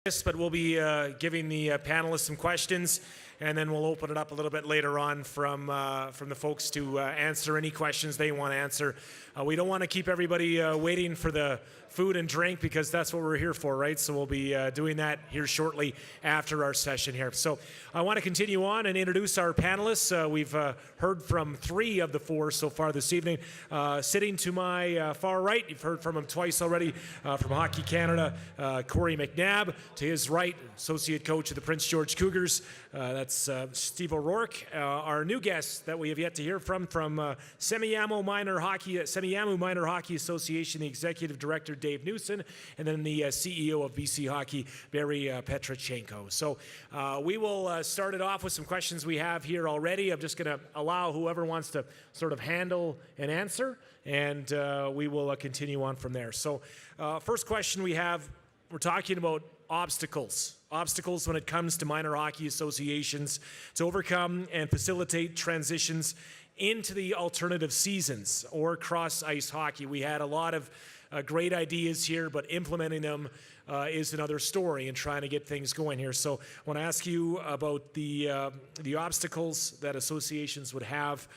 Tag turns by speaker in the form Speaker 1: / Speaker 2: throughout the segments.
Speaker 1: But we'll be giving the panelists some questions, and then we'll open it up a little bit later on from the folks to answer any questions they want to answer. We don't want to keep everybody waiting for the food and drink, because that's what we're here for, right? So we'll be doing that here shortly after our session here. So I want to continue on and introduce our panelists. We've heard from 3 of the 4 so far this evening. Sitting to my far right, you've heard from him twice already, from Hockey Canada, Corey McNabb. To his right, associate coach of the Prince George Cougars, that's Steve O'Rourke. Our new guest that we have yet to hear from Semiahmoo Minor Hockey Association, the executive director Dave Newson, and then the CEO of BC Hockey, Barry Petrachenko. So we will start it off with some questions we have here already. I'm just going to allow whoever wants to sort of handle an answer, and we will continue on from there. So first question we have, we're talking about obstacles when it comes to minor hockey associations to overcome and facilitate transitions into the alternative seasons or cross-ice hockey. We had a lot of great ideas here, but implementing them is another story and trying to get things going here. So I want to ask you about the obstacles that associations would have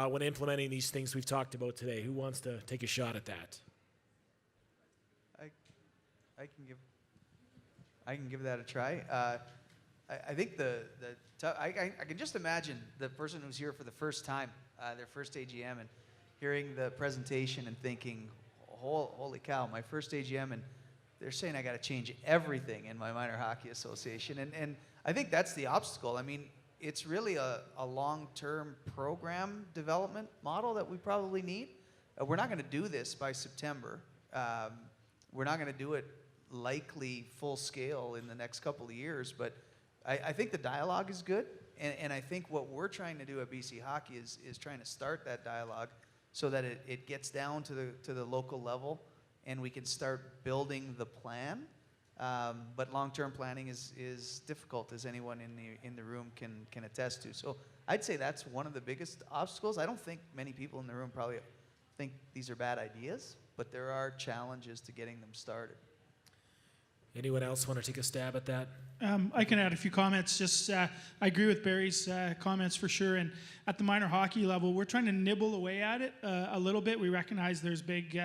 Speaker 1: when implementing these things we've talked about today. Who wants to take a shot at that?
Speaker 2: I can give that a try. I think I can just imagine the person who's here for the first time, their first AGM, and hearing the presentation and thinking, holy cow, my first AGM, and they're saying I got to change everything in my minor hockey association. And I think that's the obstacle. I mean, it's really a long-term program development model that we probably need. We're not going to do this by September. We're not going to do it likely full scale in the next couple of years, but I think the dialogue is good, and I think what we're trying to do at BC Hockey is trying to start that dialogue so that it gets down to the local level and we can start building the plan. But long-term planning is difficult, as anyone in the room can attest to. So I'd say that's one of the biggest obstacles. I don't think many people in the room probably think these are bad ideas, but there are challenges to getting them started.
Speaker 1: Anyone else want to take a stab at that?
Speaker 3: I can add a few comments. Just I agree with Barry's comments for sure. And at the minor hockey level, we're trying to nibble away at it a little bit. We recognize there's big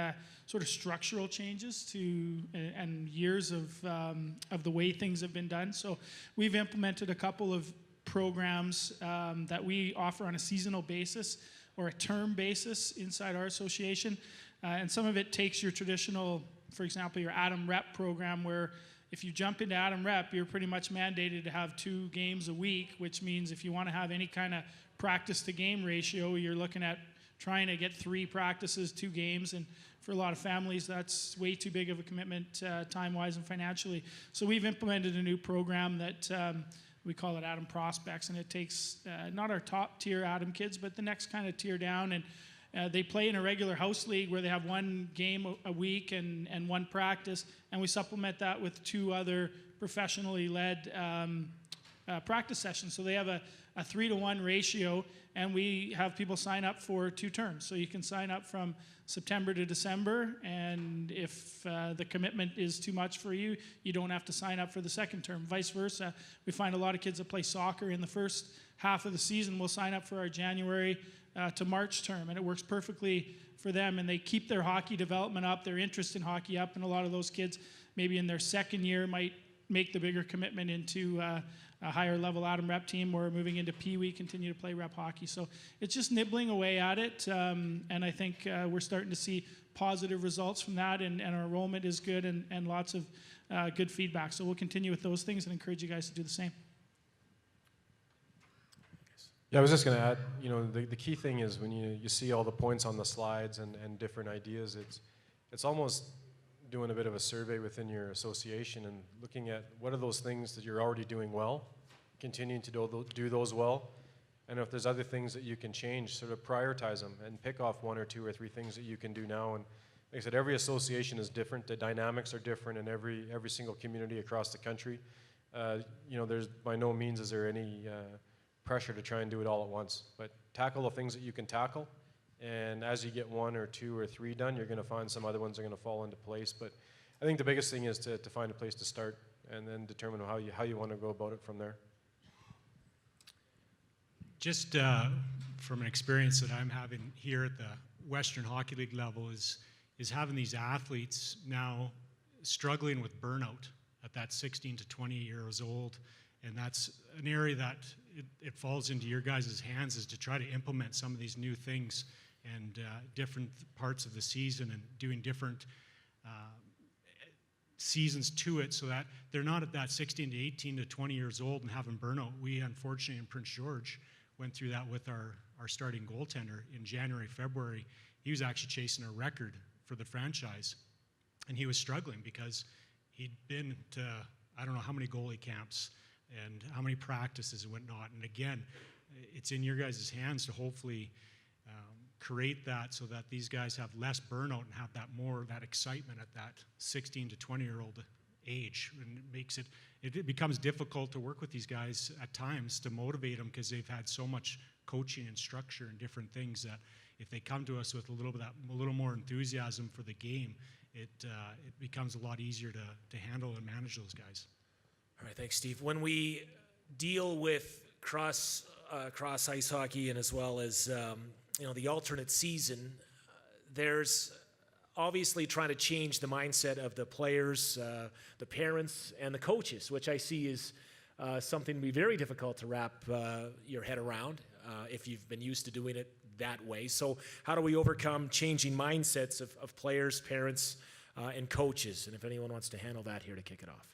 Speaker 3: sort of structural changes to and years of the way things have been done. So we've implemented a couple of programs that we offer on a seasonal basis or a term basis inside our association. And some of it takes your traditional, for example, your Adam Rep program, where if you jump into Adam Rep, you're pretty much mandated to have 2 games a week, which means if you want to have any kind of practice to game ratio, you're looking at trying to get 3 practices, 2 games, and for a lot of families, that's way too big of a commitment time-wise and financially. So we've implemented a new program that we call it Adam Prospects, and it takes not our top-tier Adam kids, but the next kind of tier down, and they play in a regular house league where they have 1 game a week and 1 practice, and we supplement that with 2 other professionally led practice sessions. So they have a 3-to-1 ratio, and we have people sign up for 2 terms. So you can sign up from September to December, and if the commitment is too much for you, you don't have to sign up for the second term. Vice versa, we find a lot of kids that play soccer in the first half of the season will sign up for our January to March term, and it works perfectly for them, and they keep their hockey development up, their interest in hockey up, and a lot of those kids maybe in their second year might make the bigger commitment into a higher level Adam Rep team, or moving into Pee Wee, continue to play rep hockey. So it's just nibbling away at it, and I think we're starting to see positive results from that, and our enrollment is good, and lots of good feedback. So we'll continue with those things and encourage you guys to do the same.
Speaker 4: Yeah, I was just going to add, you know, the key thing is when you see all the points on the slides and different ideas, it's almost doing a bit of a survey within your association and looking at what are those things that you're already doing well, continuing to do those well, and if there's other things that you can change, sort of prioritize them and pick off 1 or 2 or 3 things that you can do now. And like I said, every association is different. The dynamics are different in every single community across the country. You know, there's by no means is there any pressure to try and do it all at once, but tackle the things that you can tackle, and as you get 1 or 2 or 3 done, you're going to find some other ones are going to fall into place. But I think the biggest thing is to find a place to start and then determine how you want to go about it from there.
Speaker 5: Just from an experience that I'm having here at the Western Hockey League level is having these athletes now struggling with burnout at that 16 to 20 years old. And that's an area that it falls into your guys' hands, is to try to implement some of these new things and different parts of the season and doing different seasons to it so that they're not at that 16 to 18 to 20 years old and having burnout. We, unfortunately, in Prince George, went through that with our starting goaltender in January, February. He was actually chasing a record for the franchise, and he was struggling because he'd been to I don't know how many goalie camps and how many practices and whatnot. And again, it's in your guys' hands to hopefully create that so that these guys have less burnout and have that excitement at that 16 to 20-year-old age. And it becomes difficult to work with these guys at times to motivate them because they've had so much coaching and structure and different things that if they come to us with a little more enthusiasm for the game, it becomes a lot easier to handle and manage those guys.
Speaker 1: All right, thanks, Steve. When we deal with cross ice hockey and as well as the alternate season, there's obviously trying to change the mindset of the players, the parents, and the coaches, which I see is something to be very difficult to wrap your head around if you've been used to doing it that way. So how do we overcome changing mindsets of players, parents, and coaches? And if anyone wants to handle that here to kick it off.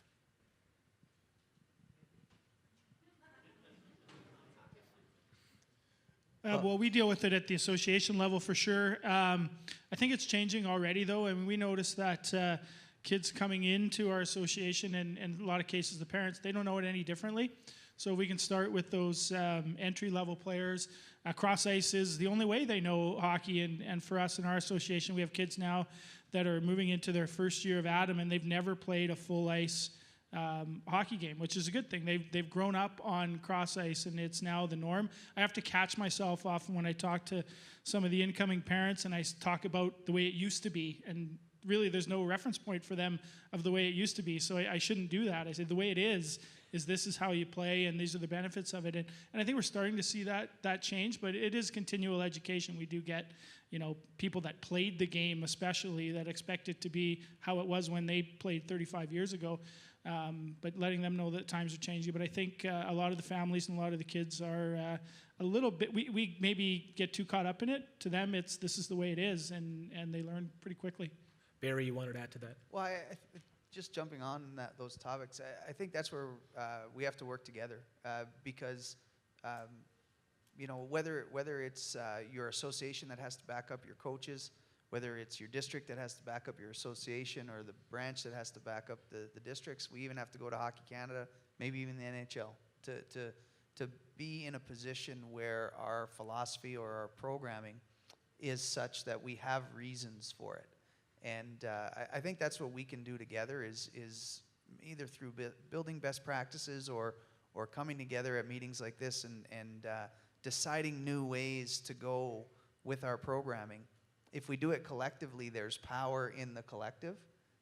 Speaker 3: Well, we deal with it at the association level for sure. I think it's changing already, though. I mean, we notice that kids coming into our association, and in a lot of cases the parents, they don't know it any differently. So we can start with those entry-level players. Cross ice is the only way they know hockey, and for us in our association, we have kids now that are moving into their first year of Adam, and they've never played a full ice hockey game, which is a good thing. They've grown up on cross ice, and it's now the norm. I have to catch myself often when I talk to some of the incoming parents, and I talk about the way it used to be, and really there's no reference point for them of the way it used to be, so I shouldn't do that. I say the way it is this is how you play, and these are the benefits of it. And I think we're starting to see that change, but it is continual education. We do get people that played the game, especially, that expect it to be how it was when they played 35 years ago. But letting them know that times are changing. But I think a lot of the families and a lot of the kids are a little bit, we maybe get too caught up in it. To them, this is the way it is, and they learn pretty quickly. Barry, you wanted to add to that?
Speaker 2: Well, just jumping on those topics, I think that's where we have to work together because, whether it's your association that has to back up your coaches, whether it's your district that has to back up your association or the branch that has to back up the districts. We even have to go to Hockey Canada, maybe even the NHL, to be in a position where our philosophy or our programming is such that we have reasons for it. And I think that's what we can do together is either through building best practices or coming together at meetings like this and deciding new ways to go with our programming. If we do it collectively, there's power in the collective,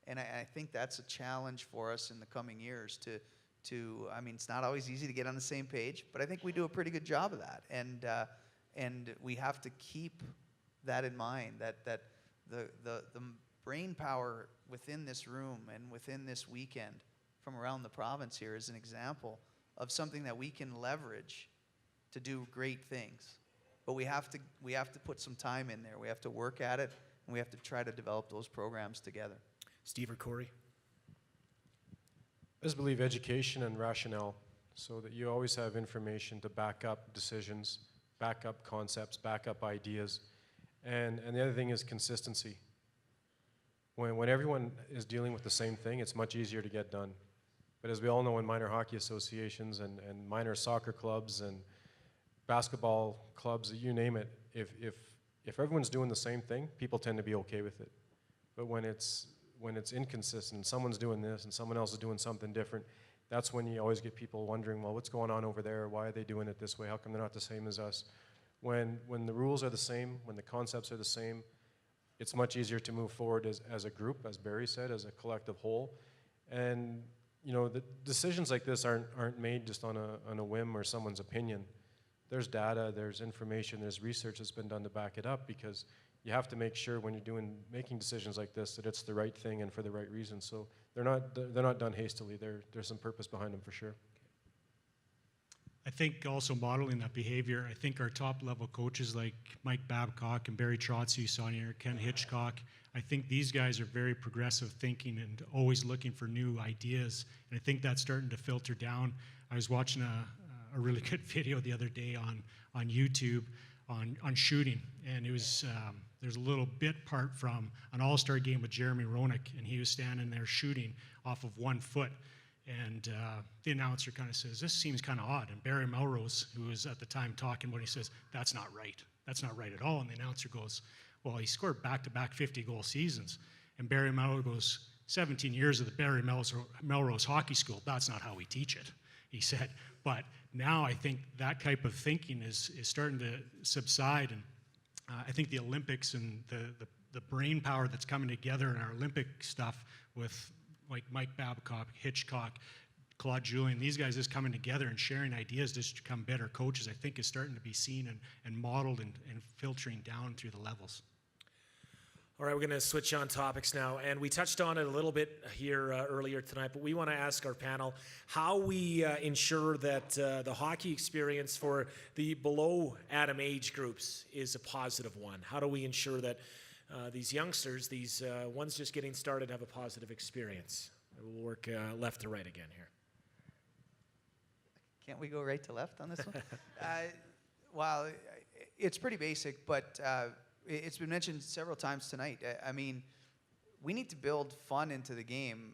Speaker 2: and I think that's a challenge for us in the coming years I mean, it's not always easy to get on the same page, but I think we do a pretty good job of that, and we have to keep that in mind, that the brain power within this room and within this weekend from around the province here is an example of something that we can leverage to do great things. But we have to put some time in there. We have to work at it, and we have to try to develop those programs together.
Speaker 1: Steve or Corey?
Speaker 4: I just believe education and rationale, so that you always have information to back up decisions, back up concepts, back up ideas. And the other thing is consistency. When everyone is dealing with the same thing, it's much easier to get done. But as we all know, in minor hockey associations and minor soccer clubs and basketball clubs, you name it, if everyone's doing the same thing, people tend to be okay with it. But when it's inconsistent, someone's doing this and someone else is doing something different, that's when you always get people wondering, well, what's going on over there? Why are they doing it this way? How come they're not the same as us? When the rules are the same, when the concepts are the same, it's much easier to move forward as a group, as Barry said, as a collective whole. And you know, the decisions like this aren't made just on a whim or someone's opinion. There's data, there's information, there's research that's been done to back it up, because you have to make sure when you're making decisions like this that it's the right thing and for the right reason. So they're not done hastily. There's some purpose behind them for sure.
Speaker 5: I think also modeling that behavior, I think our top level coaches like Mike Babcock and Barry Trotz, you saw here, Ken Hitchcock, I think these guys are very progressive thinking and always looking for new ideas. And I think that's starting to filter down. I was watching a really good video the other day on YouTube on shooting, and it was there's a little bit part from an all-star game with Jeremy Roenick, and he was standing there shooting off of 1 foot. And the announcer kind of says, this seems kind of odd. And Barry Melrose, who was at the time talking about it, he says, that's not right. That's not right at all. And the announcer goes, well, he scored back-to-back 50-goal seasons. And Barry Melrose goes, 17 years of the Barry Melrose Hockey School, that's not how we teach it, he said. But now I think that type of thinking is starting to subside. And I think the Olympics and the brain power that's coming together in our Olympic stuff with like Mike Babcock, Hitchcock, Claude Julien, these guys just coming together and sharing ideas just to become better coaches, I think is starting to be seen and modeled and filtering down through the levels.
Speaker 1: All right, we're going to switch on topics now, and we touched on it a little bit here earlier tonight, but we want to ask our panel how we ensure that the hockey experience for the below Adam age groups is a positive one. How do we ensure that these youngsters, these ones just getting started, have a positive experience? We'll work left to right again here.
Speaker 2: Can't we go right to left on this one? Well, it's pretty basic, but it's been mentioned several times tonight. I mean, we need to build fun into the game.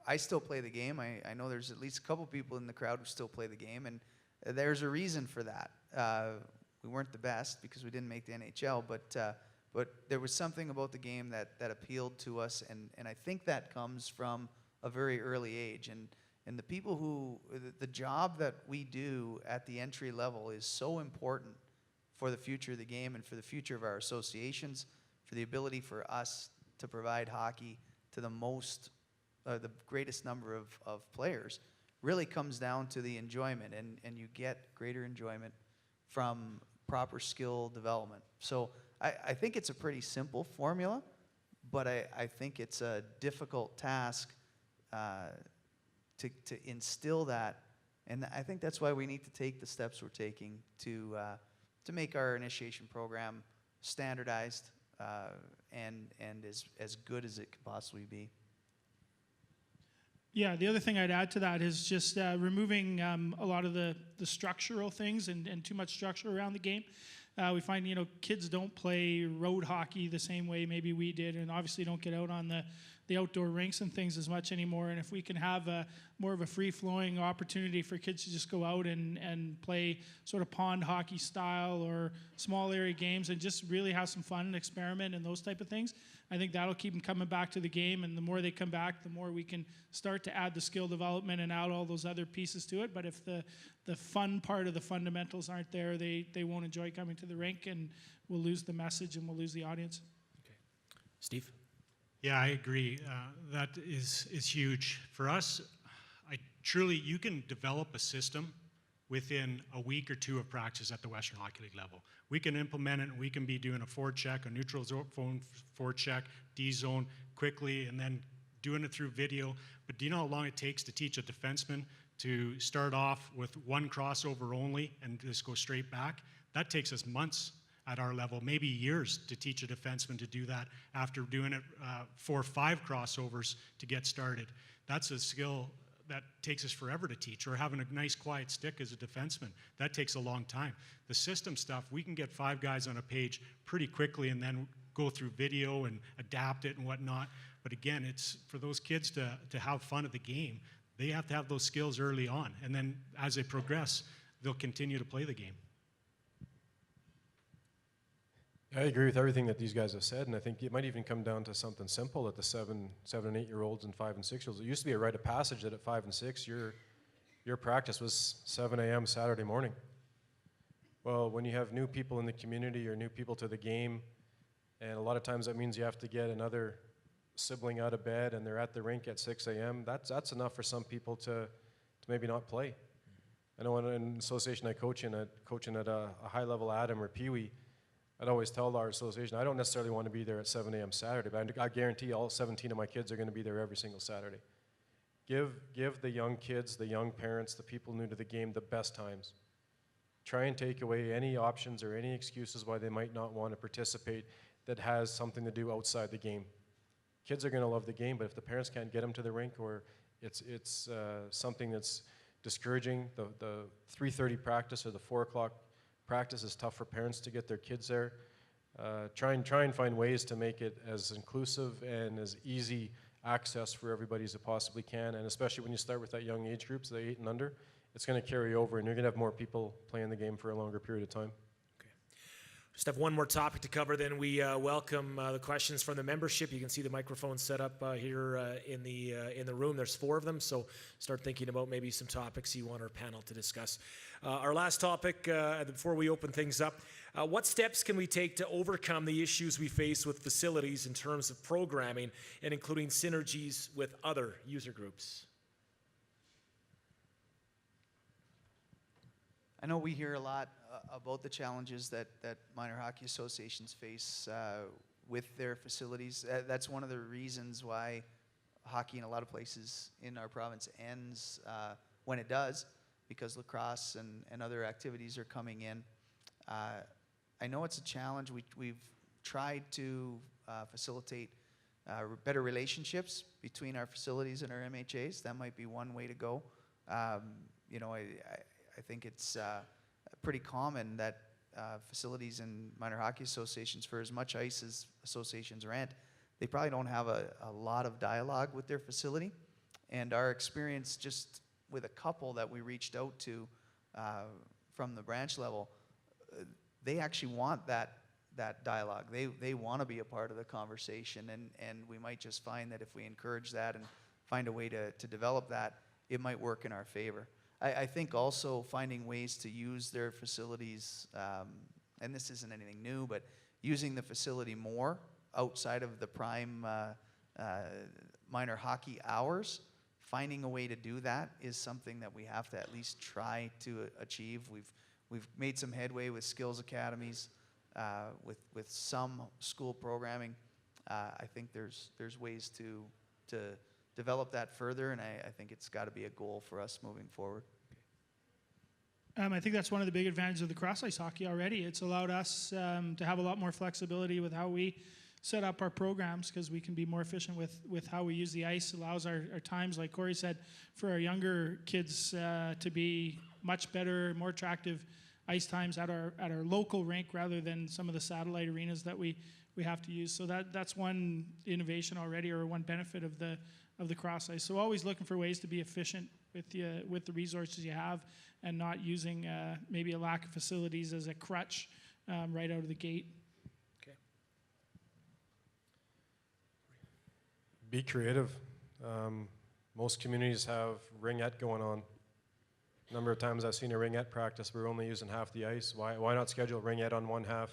Speaker 2: I still play the game. I know there's at least a couple people in the crowd who still play the game, and there's a reason for that. We weren't the best because we didn't make the NHL, but there was something about the game that appealed to us, and I think that comes from a very early age. And the people who, the job that we do at the entry level is so important for the future of the game and for the future of our associations, for the ability for us to provide hockey to the greatest number of players, really comes down to the enjoyment, and you get greater enjoyment from proper skill development. So I think it's a pretty simple formula, but I think it's a difficult task to instill that, and I think that's why we need to take the steps we're taking to make our initiation program standardized and as good as it could possibly be.
Speaker 3: Yeah, the other thing I'd add to that is just removing a lot of the structural things and too much structure around the game. We find, kids don't play road hockey the same way maybe we did, and obviously don't get out on the outdoor rinks and things as much anymore. And if we can have more of a free-flowing opportunity for kids to just go out and play sort of pond hockey style or small area games and just really have some fun and experiment and those type of things, I think that'll keep them coming back to the game. And the more they come back, the more we can start to add the skill development and add all those other pieces to it. But if the fun part of the fundamentals aren't there, they won't enjoy coming to the rink, and we'll lose the message and we'll lose the audience.
Speaker 1: Okay. Steve?
Speaker 5: Yeah, I agree. That is huge. For us, you can develop a system within a week or two of practice at the Western Hockey League level. We can implement it, and we can be doing a forecheck, a neutral zone forecheck, D-zone quickly, and then doing it through video. But do you know how long it takes to teach a defenseman to start off with one crossover only and just go straight back? That takes us months at our level, maybe years, to teach a defenseman to do that after doing it 4 or 5 crossovers to get started. That's a skill that takes us forever to teach. Or having a nice quiet stick as a defenseman, that takes a long time. The system stuff, we can get 5 guys on a page pretty quickly and then go through video and adapt it and whatnot. But again, it's for those kids to have fun at the game. They have to have those skills early on, and then as they progress, they'll continue to play the game.
Speaker 4: I agree with everything that these guys have said, and I think it might even come down to something simple at the 7 and 8-year-olds and 5 and 6-year-olds. It used to be a rite of passage that at 5 and 6, your practice was 7 a.m. Saturday morning. Well, when you have new people in the community or new people to the game, and a lot of times that means you have to get another sibling out of bed and they're at the rink at 6 a.m., that's enough for some people to maybe not play. I know in an association I coaching at a high level Adam or Pee Wee, I'd always tell our association, I don't necessarily want to be there at 7 a.m. Saturday, but I guarantee all 17 of my kids are going to be there every single Saturday. Give the young kids, the young parents, the people new to the game the best times. Try and take away any options or any excuses why they might not want to participate that has something to do outside the game. Kids are going to love the game, but if the parents can't get them to the rink or it's something that's discouraging, the 3:30 practice or the 4 o'clock practice is tough for parents to get their kids there. Try and find ways to make it as inclusive and as easy access for everybody as it possibly can, and especially when you start with that young age groups, the 8 and under, it's going to carry over and you're going to have more people playing the game for a longer period of time.
Speaker 1: Just have one more topic to cover, then we welcome the questions from the membership. You can see the microphone set up here in the room. There's 4 of them, so start thinking about maybe some topics you want our panel to discuss. Our last topic, before we open things up, what steps can we take to overcome the issues we face with facilities in terms of programming and including synergies with other user groups?
Speaker 2: I know we hear a lot about the challenges that minor hockey associations face with their facilities. That's one of the reasons why hockey in a lot of places in our province ends when it does, because lacrosse and other activities are coming in. I know it's a challenge. We've tried to facilitate better relationships between our facilities and our MHAs. That might be one way to go. I think it's pretty common that facilities and minor hockey associations, for as much ice as associations rent, they probably don't have a lot of dialogue with their facility. And our experience just with a couple that we reached out to from the branch level, they actually want that dialogue. They want to be a part of the conversation, and we might just find that if we encourage that and find a way to develop that, it might work in our favor. I think also finding ways to use their facilities, and this isn't anything new, but using the facility more outside of the prime minor hockey hours, finding a way to do that is something that we have to at least try to achieve. We've made some headway with skills academies, with some school programming. I think there's ways to develop that further, and I think it's got to be a goal for us moving forward.
Speaker 3: I think that's one of the big advantages of the cross ice hockey already. It's allowed us to have a lot more flexibility with how we set up our programs, because we can be more efficient with how we use the ice. Allows our times, like Corey said, for our younger kids to be much better, more attractive ice times at our local rink rather than some of the satellite arenas that we have to use. So that's one innovation already, or one benefit of the cross ice. So always looking for ways to be efficient with the resources you have, and not using maybe a lack of facilities as a crutch right out of the gate.
Speaker 1: Okay.
Speaker 4: Be creative. Most communities have ringette going on. A number of times I've seen a ringette practice, we're only using half the ice. Why not schedule ringette on one half,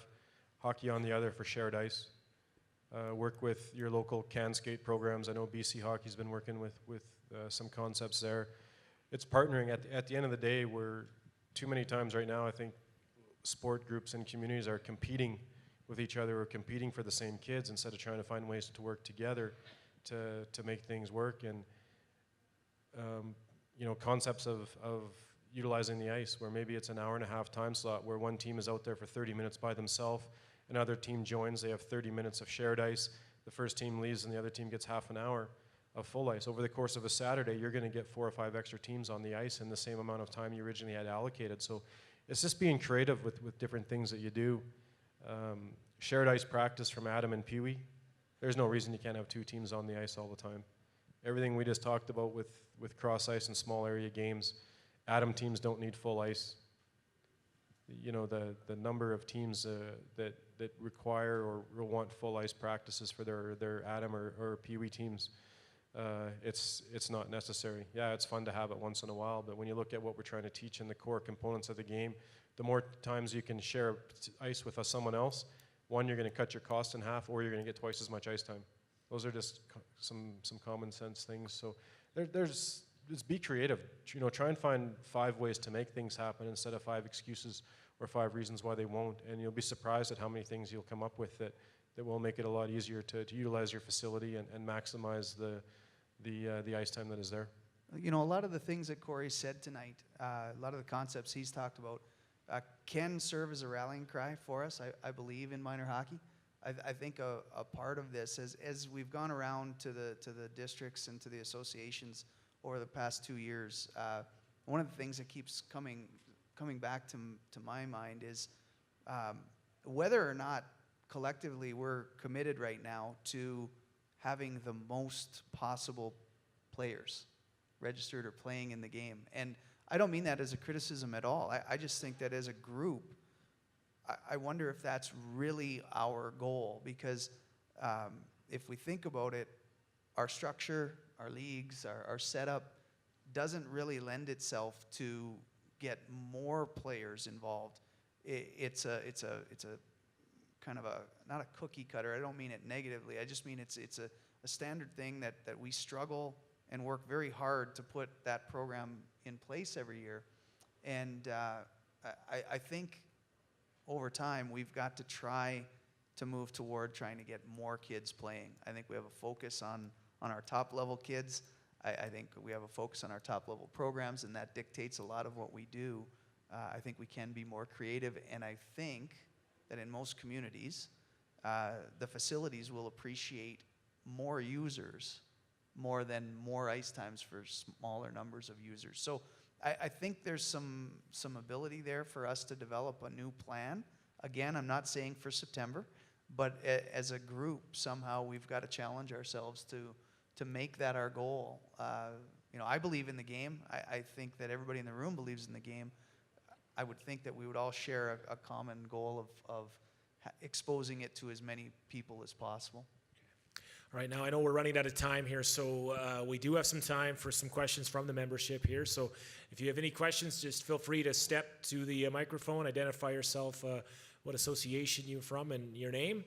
Speaker 4: hockey on the other for shared ice? Work with your local can skate programs. I know BC Hockey's been working with some concepts there. It's partnering. At the end of the day, we're too many times right now, I think sport groups and communities are competing with each other, or competing for the same kids, instead of trying to find ways to work together to make things work. And concepts of utilizing the ice, where maybe it's an hour-and-a-half time slot where one team is out there for 30 minutes by themselves, another team joins, they have 30 minutes of shared ice, the first team leaves and the other team gets half an hour of full ice. Over the course of a Saturday, you're going to get 4 or 5 extra teams on the ice in the same amount of time you originally had allocated. So it's just being creative with different things that you do. Shared ice practice from Adam and Pee Wee. There's no reason you can't have 2 teams on the ice all the time. Everything we just talked about with cross ice and small area games, Adam teams don't need full ice. The number of teams that require or want full ice practices for their Adam or Pee Wee teams, it's not necessary. Yeah, it's fun to have it once in a while, but when you look at what we're trying to teach in the core components of the game, the more times you can share ice with someone else, one, you're going to cut your cost in half, or you're going to get twice as much ice time. Those are just some common sense things. So there's just be creative. You know, try and find 5 ways to make things happen instead of 5 excuses or 5 reasons why they won't. And you'll be surprised at how many things you'll come up with that will make it a lot easier to utilize your facility and maximize the ice time that is there.
Speaker 2: You know, a lot of the things that Corey said tonight, a lot of the concepts he's talked about, can serve as a rallying cry for us, I believe, in minor hockey. I think a part of this, as we've gone around to the districts and to the associations over the past 2 years, one of the things that keeps coming back to my mind is whether or not collectively we're committed right now to having the most possible players registered or playing in the game. And I don't mean that as a criticism at all. I just think that as a group, I wonder if that's really our goal, because if we think about it, our structure, our leagues, our setup doesn't really lend itself to get more players involved. It's a kind of not a cookie cutter. I don't mean it negatively. I just mean it's a standard thing that we struggle and work very hard to put that program in place every year. And I think over time we've got to try to move toward trying to get more kids playing. I think we have a focus on our top level kids. I think we have a focus on our top level programs, and that dictates a lot of what we do. I think we can be more creative, and I think that in most communities, the facilities will appreciate more users more than more ice times for smaller numbers of users. So I think there's some ability there for us to develop a new plan. Again, I'm not saying for September, but as a group, somehow we've got to challenge ourselves to make that our goal. You know, I believe in the game. I think that everybody in the room believes in the game. I would think that we would all share a common goal of exposing it to as many people as possible.
Speaker 1: All right, now I know we're running out of time here, so we do have some time for some questions from the membership here. So if you have any questions, just feel free to step to the microphone, identify yourself, what association you're from, and your name.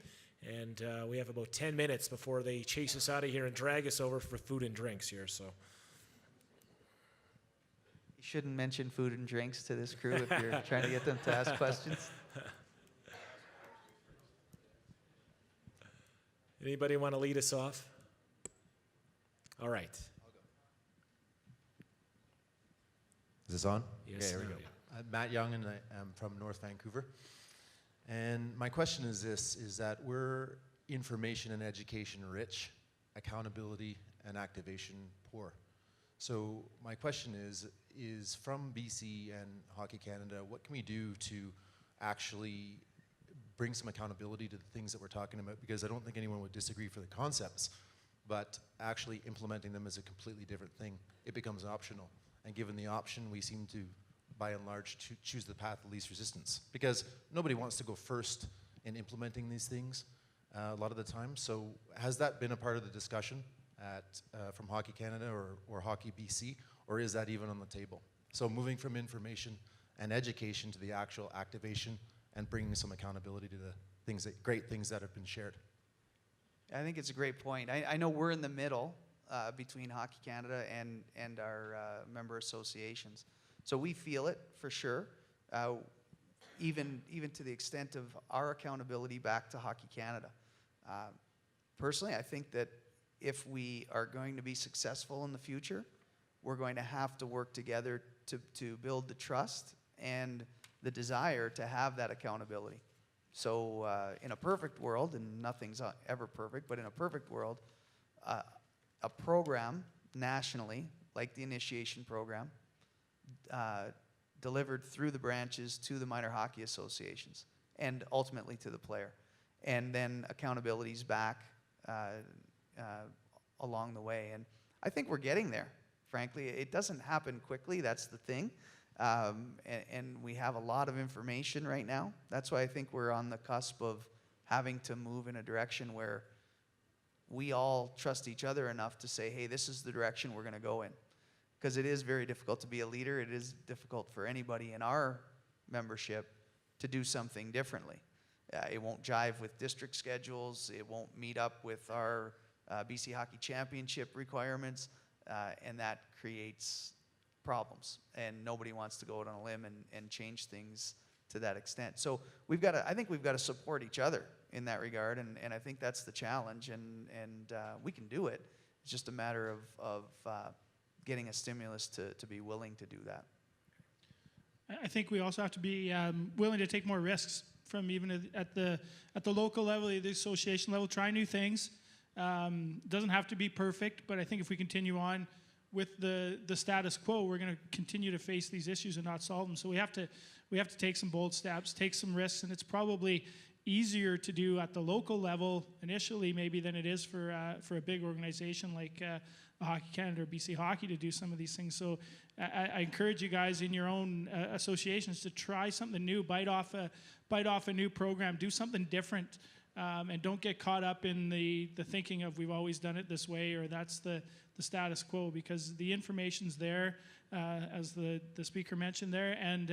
Speaker 1: And we have about 10 minutes before they chase us out of here and drag us over for food and drinks here. So
Speaker 2: You shouldn't mention food and drinks to this crew if you're trying to get them to ask questions.
Speaker 1: anybody want to lead us off? All right.
Speaker 6: Is this on?
Speaker 1: Yes,
Speaker 6: Okay, here we
Speaker 1: now,
Speaker 6: go.
Speaker 1: yeah.
Speaker 6: I'm Matt Young, and I am from North Vancouver. And my question is this, is that we're information and education rich, accountability and activation poor. So my question is from BC and Hockey Canada, what can we do to actually bring some accountability to the things that we're talking about? Because I don't think anyone would disagree for the concepts, but actually implementing them is a completely different thing. It becomes optional. And given the option, we seem to, by and large, choose the path of least resistance. Because nobody wants to go first in implementing these things a lot of the time. So has that been a part of the discussion from Hockey Canada or Hockey BC, or is that even on the table? So moving from information and education to the actual activation and bringing some accountability to the great things that have been shared.
Speaker 2: I think it's a great point. I know we're in the middle between Hockey Canada and our member associations. So we feel it for sure, even to the extent of our accountability back to Hockey Canada. Personally, I think that if we are going to be successful in the future, we're going to have to work together to build the trust and the desire to have that accountability. So in a perfect world, and nothing's ever perfect, but in a perfect world, a program nationally, like the initiation program, delivered through the branches to the minor hockey associations and ultimately to the player. And then accountabilities back along the way. And I think we're getting there, frankly. It doesn't happen quickly, that's the thing. And we have a lot of information right now. That's why I think we're on the cusp of having to move in a direction where we all trust each other enough to say, hey, this is the direction we're going to go in. Because it is very difficult to be a leader. It is difficult for anybody in our membership to do something differently. It won't jive with district schedules. It won't meet up with our BC Hockey Championship requirements, and that creates problems. And nobody wants to go out on a limb and change things to that extent. So I think we've got to support each other in that regard, and I think that's the challenge, and we can do it. It's just a matter of getting a stimulus to be willing to do that.
Speaker 3: I think we also have to be willing to take more risks from even at the local level, the association level, try new things. Doesn't have to be perfect, but I think if we continue on with the status quo, we're going to continue to face these issues and not solve them. So we have to take some bold steps, take some risks, and it's probably easier to do at the local level initially maybe than it is for a big organization like Hockey Canada or BC Hockey to do some of these things. So I encourage you guys in your own associations to try something new, bite off a new program, do something different, and don't get caught up in the thinking of we've always done it this way or that's the status quo, because the information's there, as the speaker mentioned there, and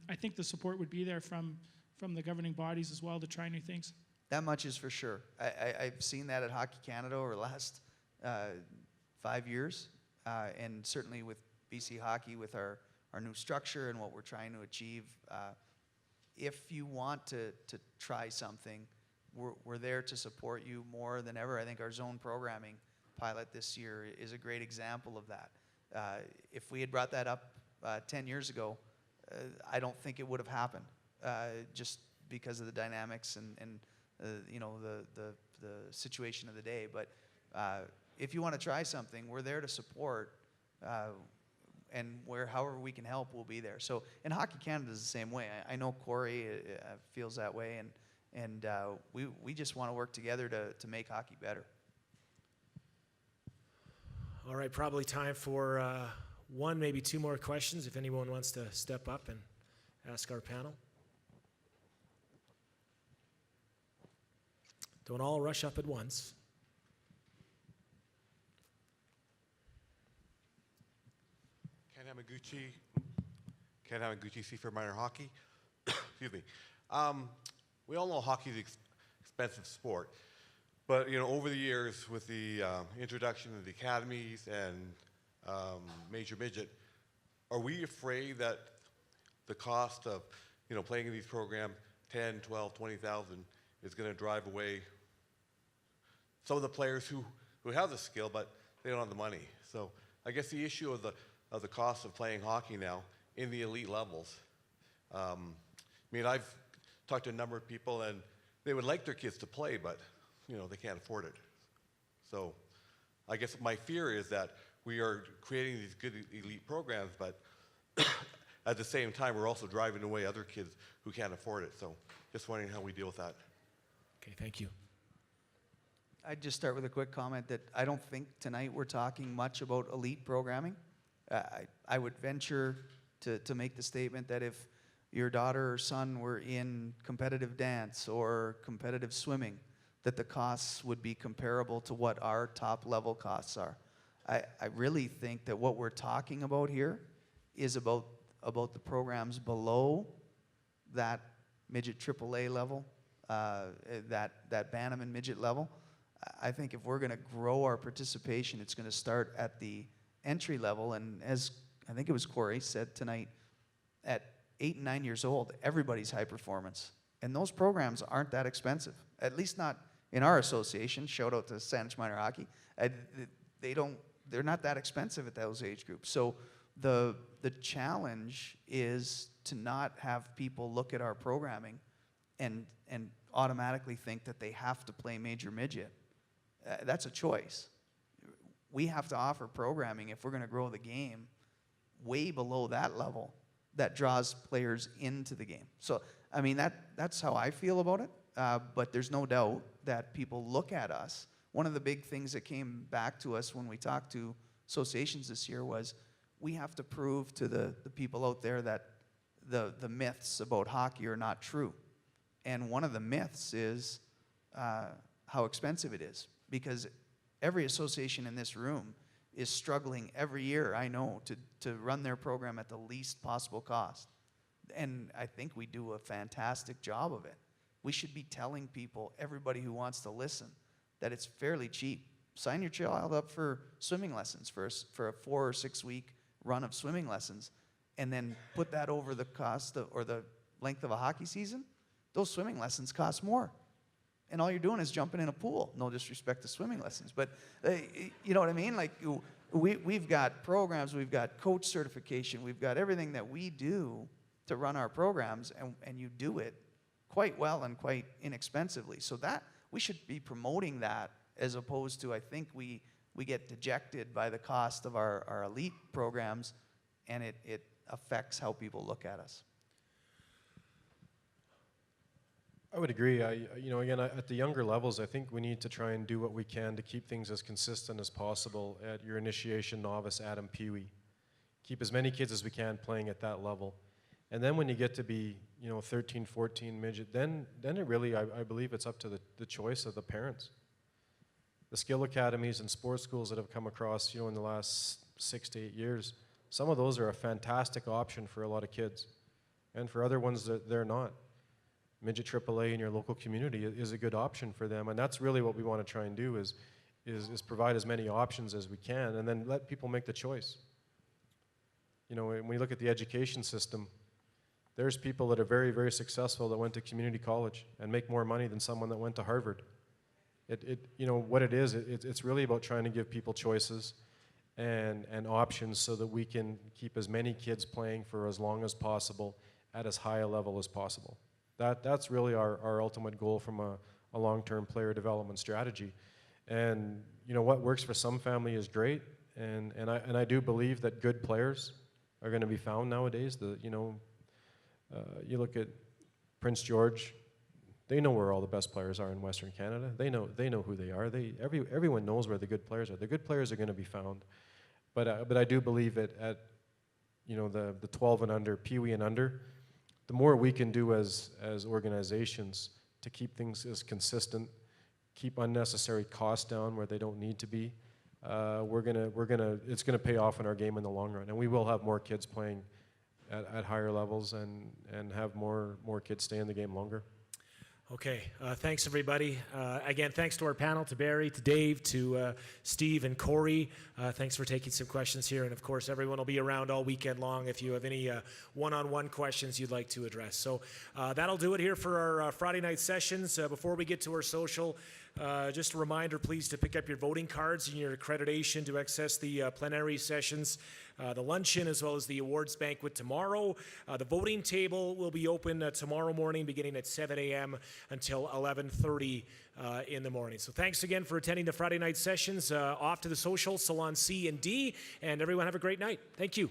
Speaker 3: I think the support would be there from the governing bodies as well to try new things.
Speaker 2: That much is for sure. I've seen that at Hockey Canada over the last 5 years, and certainly with BC Hockey, with our new structure and what we're trying to achieve. If you want to try something, we're there to support you more than ever. I think our zone programming pilot this year is a great example of that. If we had brought that up 10 years ago, I don't think it would have happened, just because of the dynamics and the situation of the day. But if you want to try something, we're there to support, and however we can help, we'll be there. So, and Hockey Canada is the same way. I know Corey feels that way, and we just want to work together to make hockey better.
Speaker 1: All right, probably time for one, maybe two more questions if anyone wants to step up and ask our panel. Don't all rush up at once.
Speaker 7: Ken Hamaguchi, Seaford Minor Hockey. Excuse me. We all know hockey is an expensive sport, but over the years with the introduction of the academies and major midget, are we afraid that the cost of playing in these programs, 10, 12, 20,000, is going to drive away some of the players who have the skill but they don't have the money? So I guess the issue of the cost of playing hockey now in the elite levels. I've talked to a number of people, and they would like their kids to play, but they can't afford it. So I guess my fear is that we are creating these good elite programs, but at the same time, we're also driving away other kids who can't afford it. So just wondering how we deal with that.
Speaker 1: Okay, thank you.
Speaker 2: I'd just start with a quick comment that I don't think tonight we're talking much about elite programming. I would venture to make the statement that if your daughter or son were in competitive dance or competitive swimming, that the costs would be comparable to what our top level costs are. I really think that what we're talking about here is about the programs below that midget AAA level, that Bannerman midget level. I think if we're going to grow our participation, it's going to start at the entry level, and as I think it was Corey said tonight, at 8 and 9 years old, everybody's high performance. And those programs aren't that expensive, at least not in our association. Shout out to Saanich Minor Hockey. They're not that expensive at those age groups. So the challenge is to not have people look at our programming and automatically think that they have to play major midget. That's a choice. We have to offer programming if we're going to grow the game way below that level that draws players into the game. So, that's how I feel about it. But there's no doubt that people look at us. One of the big things that came back to us when we talked to associations this year was we have to prove to the people out there that the myths about hockey are not true. And one of the myths is how expensive it is, because every association in this room is struggling every year, I know, to run their program at the least possible cost. And I think we do a fantastic job of it. We should be telling people, everybody who wants to listen, that it's fairly cheap sign your child up for swimming lessons for a 4 or 6 week run of swimming lessons, and then put that over the cost or the length of a hockey season. Those swimming lessons cost more. And all you're doing is jumping in a pool. No disrespect to swimming lessons, but you know what I mean? Like, we've got programs, we've got coach certification, we've got everything that we do to run our programs, and you do it quite well and quite inexpensively. So that we should be promoting that, as opposed to, I think we get dejected by the cost of our elite programs, and it affects how people look at us.
Speaker 4: I would agree. Again, at the younger levels, I think we need to try and do what we can to keep things as consistent as possible at your initiation, novice, Adam, Pee-wee. Keep as many kids as we can playing at that level. And then when you get to be, 13, 14, midget, then it really, I believe it's up to the choice of the parents. The skill academies and sports schools that have come across, in the last 6 to 8 years, some of those are a fantastic option for a lot of kids. And for other ones, they're not. Midget AAA in your local community is a good option for them, and that's really what we want to try and do is provide as many options as we can, and then let people make the choice. When we look at the education system, there's people that are very, very successful that went to community college and make more money than someone that went to Harvard. What it is, it's really about trying to give people choices and options so that we can keep as many kids playing for as long as possible at as high a level as possible. That's really our ultimate goal from a long-term player development strategy. And what works for some family is great, and I do believe that good players are going to be found nowadays. You look at Prince George, they know where all the best players are in Western Canada. They know who they are. Everyone knows where the good players are. The good players are going to be found. But I do believe that at the 12 and under, Pee-wee and under, the more we can do as organizations to keep things as consistent, keep unnecessary costs down where they don't need to be, it's gonna pay off in our game in the long run, and we will have more kids playing at higher levels and have more kids stay in the game longer.
Speaker 1: Okay, thanks everybody. Again, thanks to our panel, to Barry, to Dave, to Steve and Corey. Thanks for taking some questions here. And of course, everyone will be around all weekend long if you have any one-on-one questions you'd like to address. So that'll do it here for our Friday night sessions. Before we get to our social, just a reminder, please, to pick up your voting cards and your accreditation to access the plenary sessions, the luncheon, as well as the awards banquet tomorrow. The voting table will be open tomorrow morning beginning at 7 a.m. until 11:30 in the morning. So thanks again for attending the Friday night sessions. Off to the social, Salon C and D, and everyone have a great night. Thank you.